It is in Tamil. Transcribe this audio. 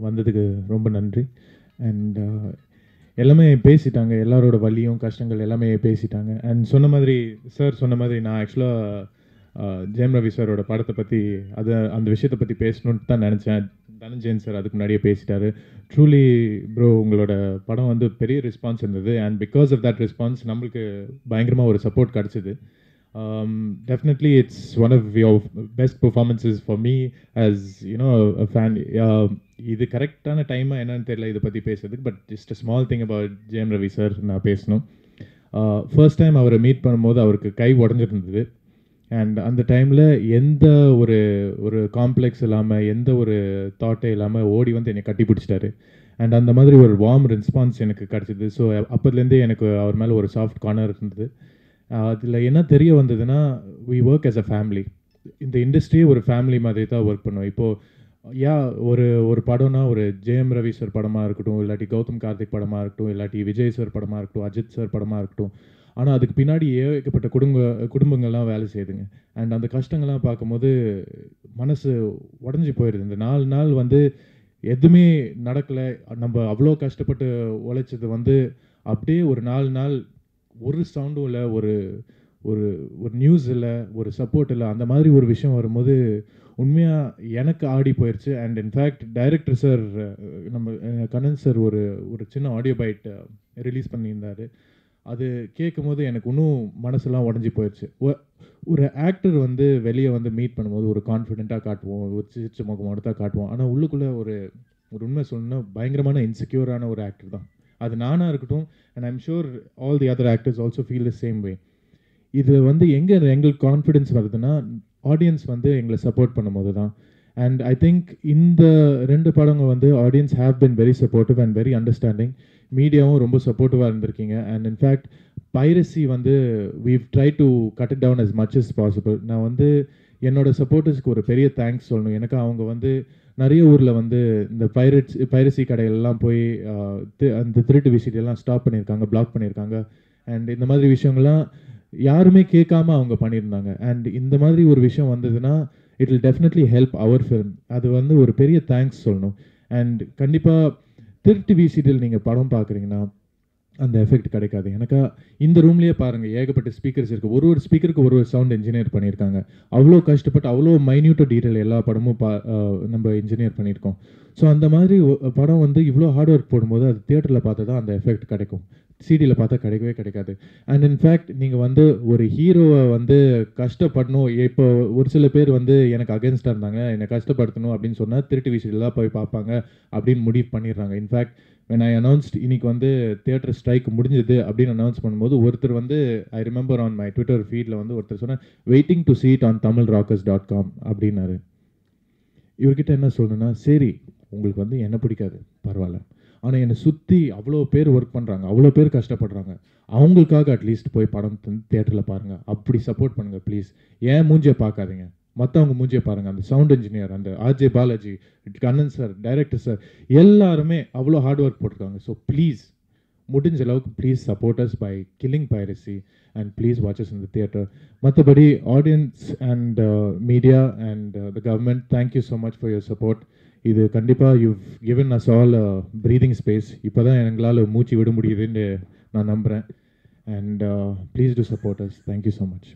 வந்ததுக்கு ரொம்ப நன்றி. அண்ட் எல்லாமே பேசிட்டாங்க, எல்லாரோட வலியும் கஷ்டங்கள் எல்லாமே பேசிட்டாங்க. அண்ட் சொன்ன மாதிரி சார் சொன்ன மாதிரி நான் ஆக்சுவலாக ஜெயம் ரவி சாரோட படத்தை பற்றி அந்த விஷயத்தை பற்றி பேசணுன்ட்டு தான் நினச்சேன். தனஞ்சயன் சார் அதுக்கு முன்னாடியே பேசிட்டாரு. ட்ரூலி ப்ரோ, உங்களோட படம் வந்து பெரிய ரெஸ்பான்ஸ் இருந்தது. And because of that response நம்மளுக்கு பயங்கரமாக ஒரு சப்போர்ட் கிடச்சிது. Definitely it's one of your best performances for me as a fan. இது கரெக்டான டைமாக என்னன்னு தெரியல இதை பற்றி பேசுறதுக்கு. But just a small thing about Jayam Ravi sir நான் பேசணும். ஃபர்ஸ்ட் டைம் அவரை மீட் பண்ணும்போது அவருக்கு கை உடஞ்சிருந்தது. அண்ட் அந்த டைமில் எந்த ஒரு காம்ப்ளெக்ஸ் இல்லாமல், எந்த ஒரு தாட்டே இல்லாமல் ஓடி வந்து என்னை கட்டி பிடிச்சிட்டாரு. அண்ட் அந்த மாதிரி ஒரு வார்ம் ரெஸ்பான்ஸ் எனக்கு கிடச்சிது. ஸோ அப்போதுலேருந்தே எனக்கு அவர் மேலே ஒரு சாஃப்ட் கார்னர் இருந்தது. அதில் என்ன தெரிய வந்ததுன்னா, we work as a family. இந்த இண்டஸ்ட்ரியே ஒரு ஃபேமிலி மாதிரி தான் ஒர்க் பண்ணுவோம். இப்போது ஒரு படம்னா ஒரு ஜெயம் ரவி சார் படமாக இருக்கட்டும், இல்லாட்டி கௌதம் கார்த்திக் படமாக இருக்கட்டும், இல்லாட்டி விஜய் சார் படமாக இருக்கட்டும், அஜித் சார் படமாக இருக்கட்டும், ஆனால் அதுக்கு பின்னாடி ஏகப்பட்ட குடும்பங்கள்லாம் வேலை செய்யுதுங்க. அண்ட் அந்த கஷ்டங்கள்லாம் பார்க்கும்போது மனசு உடஞ்சி போயிடுது. இந்த 4 நாள் வந்து எதுவுமே நடக்கலை, நம்ம அவ்வளோ கஷ்டப்பட்டு உழைச்சது வந்து அப்படியே ஒரு 4 நாள் ஒரு சவுண்டும் இல்லை, ஒரு ஒரு நியூஸ் இல்லை, ஒரு சப்போர்ட் இல்லை. அந்த மாதிரி ஒரு விஷயம் வரும்போது உண்மையாக எனக்கு ஆடி போயிடுச்சு. அண்ட் இன்ஃபேக்ட் டைரக்டர் சார், நம்ம கண்ணன் சார் ஒரு சின்ன ஆடியோ பைட் ரிலீஸ் பண்ணியிருந்தார். அது கேட்கும் போது எனக்கு இன்னும் மனசெல்லாம் உடஞ்சி போயிடுச்சு. ஒரு ஆக்டர் வந்து வெளியே வந்து மீட் பண்ணும்போது ஒரு கான்ஃபிடென்ட்டாக காட்டுவோம், ஒரு சிரிச்ச முகமோடு தான் காட்டுவோம். ஆனால் உள்ளுக்குள்ளே ஒரு உண்மை சொல்லணும்னா பயங்கரமான இன்செக்யூரான ஒரு ஆக்டர் தான். அது நானாக இருக்கட்டும், and I'm sure all the other actors also feel the same way. இது வந்து எங்களுக்கு கான்ஃபிடென்ஸ் வருதுன்னா, ஆடியன்ஸ் வந்து எங்களை சப்போர்ட் பண்ணும்போது தான். அண்ட் ஐ திங்க் இந்த 2 படங்கள் வந்து audience have been very supportive and very understanding. மீடியாவும் ரொம்ப சப்போர்ட்டிவாக இருந்திருக்கீங்க. அண்ட் இன்ஃபேக்ட் பைரசி வந்து we've try to cut it down as much as possible. நான் வந்து என்னோட சப்போர்ட்டர்ஸ்க்கு ஒரு பெரிய தேங்க்ஸ் சொல்லணும். எனக்கு அவங்க வந்து நிறைய ஊரில் வந்து இந்த பைரசி கடைகள்லாம் போய் அந்த திருட்டு விஷயத்தெல்லாம் ஸ்டாப் பண்ணியிருக்காங்க, பிளாக் பண்ணியிருக்காங்க. அண்ட் இந்த மாதிரி விஷயங்கள்லாம் யாருமே கேட்காம அவங்க பண்ணியிருந்தாங்க. அண்ட் இந்த மாதிரி ஒரு விஷயம் வந்ததுன்னா it will definitely help our film. அது வந்து ஒரு பெரிய தேங்க்ஸ் சொல்லணும். அண்ட் கண்டிப்பாக திருட்டு விசிடியில் நீங்கள் படம் பார்க்குறீங்கன்னா அந்த எஃபெக்ட் கிடைக்காது. எனக்கு இந்த ரூம்லேயே பாருங்கள், ஏகப்பட்ட ஸ்பீக்கர்ஸ் இருக்குது. ஒரு ஸ்பீக்கருக்கு ஒரு சவுண்ட் இன்ஜினியர் பண்ணியிருக்காங்க. அவ்வளோ கஷ்டப்பட்டு அவ்வளோ மைன்யூட்டோ டீட்டெயில் எல்லா படமும் நம்ம இன்ஜினியர் பண்ணியிருக்கோம். ஸோ அந்த மாதிரி படம் வந்து இவ்வளோ ஹார்ட் ஒர்க் போடும்போது அது தியேட்டரில் பார்த்தா தான் அந்த எஃபெக்ட் கிடைக்கும். சிடியில் பார்த்தா கிடைக்கவே கிடைக்காது. அண்ட் இன்ஃபேக்ட் நீங்கள் வந்து ஒரு ஹீரோவை வந்து கஷ்டப்படணும், இப்போ ஒரு சில பேர் வந்து எனக்கு அகேன்ஸ்டாக இருந்தாங்க, என்னை கஷ்டப்படுத்தணும் அப்படின்னு சொன்னால் திருட்டு விசிடியில் தான் போய் பார்ப்பாங்க அப்படின்னு முடிவு பண்ணிடுறாங்க. இன்ஃபேக்ட் when I announced இன்னைக்கு வந்து தியேட்டர் ஸ்ட்ரைக் முடிஞ்சது அப்படின்னு அனௌன்ஸ் பண்ணும்போது ஒருத்தர் வந்து I remember on my Twitter ஃபீடில் வந்து ஒருத்தர் சொன்னார், waiting to see it on tamilrockers.com அப்படின்னாரு. இவர்கிட்ட என்ன சொல்லணும்னா, சரி உங்களுக்கு வந்து என்ன பிடிக்காது பரவாயில்ல, ஆனால் என்னை சுற்றி அவ்வளோ பேர் ஒர்க் பண்ணுறாங்க, அவ்வளோ பேர் கஷ்டப்படுறாங்க, அவங்களுக்காக அட்லீஸ்ட் போய் படம் தியேட்டரில் பாருங்கள், அப்படி சப்போர்ட் பண்ணுங்கள் ப்ளீஸ். ஏன் மூஞ்சியை பார்க்காதீங்க, மற்றவங்க மூஞ்சியை பாருங்கள். அந்த சவுண்ட் இன்ஜினியர், அந்த RJ Balaji, Kannan sir, director sir எல்லாருமே அவ்வளோ ஹார்ட் ஒர்க் போட்டிருக்காங்க. ஸோ ப்ளீஸ் முடிஞ்ச அளவுக்கு please support us by killing piracy and please watch us in the theatre. மற்றபடி audience and media and the government, thank you so much for your support. இது கண்டிப்பாக you given us all breathing space. இப்போ தான் எங்களால் மூச்சு விட முடியுதுன்னு நான் நம்புகிறேன். And please to support us. Thank you so much.